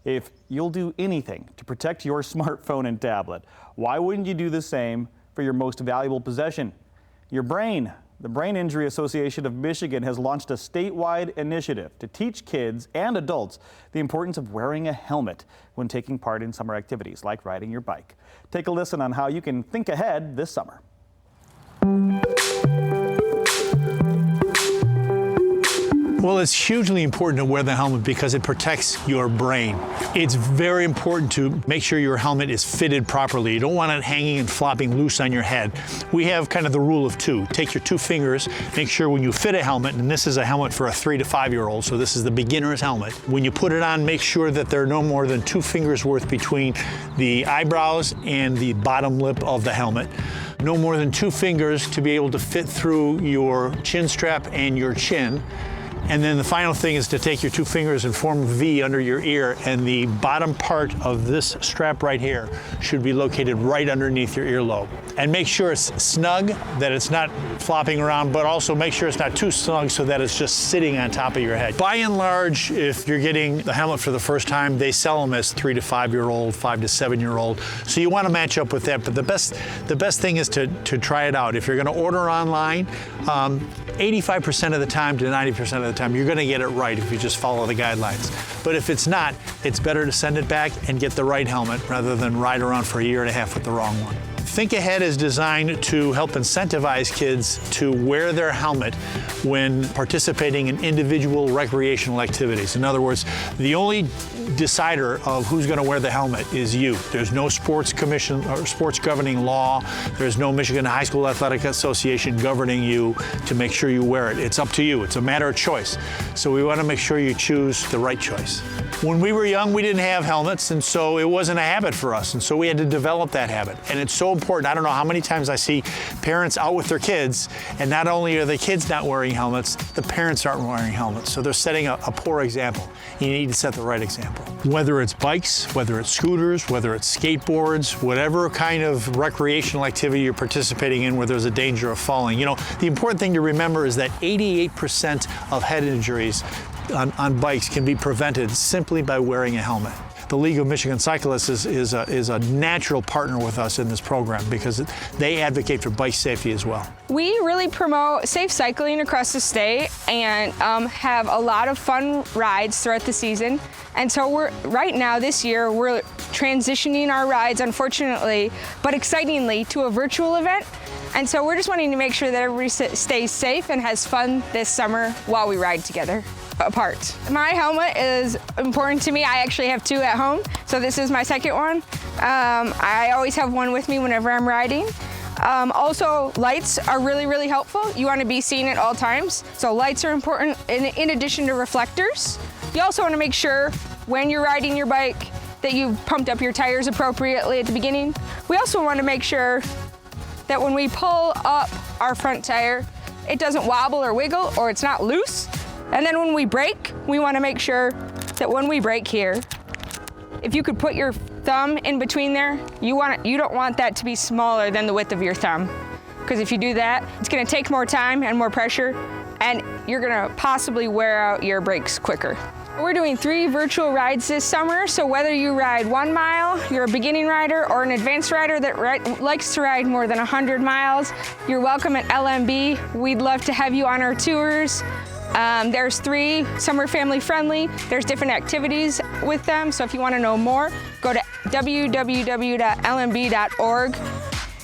If you'll do anything to protect your smartphone and tablet, why wouldn't you do the same for your most valuable possession, your brain? The Brain Injury Association of Michigan has launched a statewide initiative to teach kids and adults the importance of wearing a helmet when taking part in summer activities like riding your bike. Take a listen on how you can think ahead this summer. Well, it's hugely important to wear the helmet because it protects your brain. It's very important to make sure your helmet is fitted properly. You don't want it hanging and flopping loose on your head. We have kind of the rule of two. Take your two fingers, make sure when you fit a helmet, and this is a helmet for a 3 to 5-year-old, so this is the beginner's helmet. When you put it on, make sure that there are no more than 2 fingers worth between the eyebrows and the bottom lip of the helmet. No more than 2 fingers to be able to fit through your chin strap and your chin. And then the final thing is to take your 2 fingers and form a V under your ear, and the bottom part of this strap right here should be located right underneath your earlobe. And make sure it's snug, that it's not flopping around, but also make sure it's not too snug so that it's just sitting on top of your head. By and large, if you're getting the helmet for the first time, they sell them as 3 to 5-year-old, 5 to 7-year-old. So you want to match up with that, but the best thing is to try it out. If you're going to order online, 85% of the time to 90% of the time, you're going to get it right if you just follow the guidelines. But if it's not, it's better to send it back and get the right helmet rather than ride around for a year and a half with the wrong one. Think Ahead is designed to help incentivize kids to wear their helmet when participating in individual recreational activities. In other words, the only decider of who's going to wear the helmet is you. There's no sports commission or sports governing law. There's no Michigan High School Athletic Association governing you to make sure you wear it. It's up to you. It's a matter of choice. So we want to make sure you choose the right choice. When we were young, we didn't have helmets, and so it wasn't a habit for us, and so we had to develop that habit. And it's so important. I don't know how many times I see parents out with their kids, and not only are the kids not wearing helmets, the parents aren't wearing helmets. So they're setting a poor example. You need to set the right example. Whether it's bikes, whether it's scooters, whether it's skateboards, whatever kind of recreational activity you're participating in where there's a danger of falling. You know, the important thing to remember is that 88% of head injuries on bikes can be prevented simply by wearing a helmet. The League of Michigan Cyclists is a natural partner with us in this program because they advocate for bike safety as well. We really promote safe cycling across the state and have a lot of fun rides throughout the season. And so right now this year we're transitioning our rides, unfortunately, but excitingly, to a virtual event. And so we're just wanting to make sure that everybody stays safe and has fun this summer while we ride together apart. My helmet is important to me. I actually have 2 at home, so this is my second one. I always have one with me whenever I'm riding. Also, lights are really helpful. You want to be seen at all times, so lights are important in addition to reflectors. You also want to make sure when you're riding your bike that you've pumped up your tires appropriately at the beginning. We also want to make sure that when we pull up our front tire, it doesn't wobble or wiggle, or it's not loose. And then when we brake, we want to make sure that when we brake here, if you could put your thumb in between there, you don't want that to be smaller than the width of your thumb. Because if you do that, it's going to take more time and more pressure, and you're going to possibly wear out your brakes quicker. We're doing 3 virtual rides this summer, so whether you ride 1 mile, you're a beginning rider, or an advanced rider that likes to ride more than 100 miles, you're welcome at LMB. We'd love to have you on our tours. There's 3, some are family friendly. There's different activities with them, so if you want to know more, go to www.lmb.org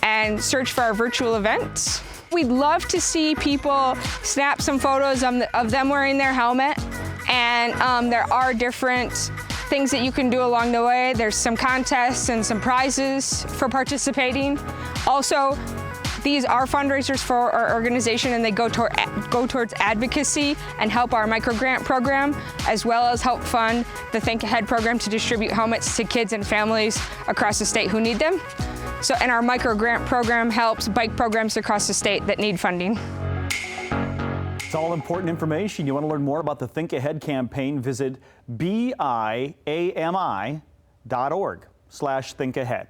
and search for our virtual events. We'd love to see people snap some photos of them wearing their helmet. And there are different things that you can do along the way. There's some contests and some prizes for participating. Also, these are fundraisers for our organization, and they go towards advocacy and help our microgrant program, as well as help fund the Think Ahead program to distribute helmets to kids and families across the state who need them. So, and our microgrant program helps bike programs across the state that need funding. It's all important information. You want to learn more about the Think Ahead campaign, visit BIAMI.org/thinkahead.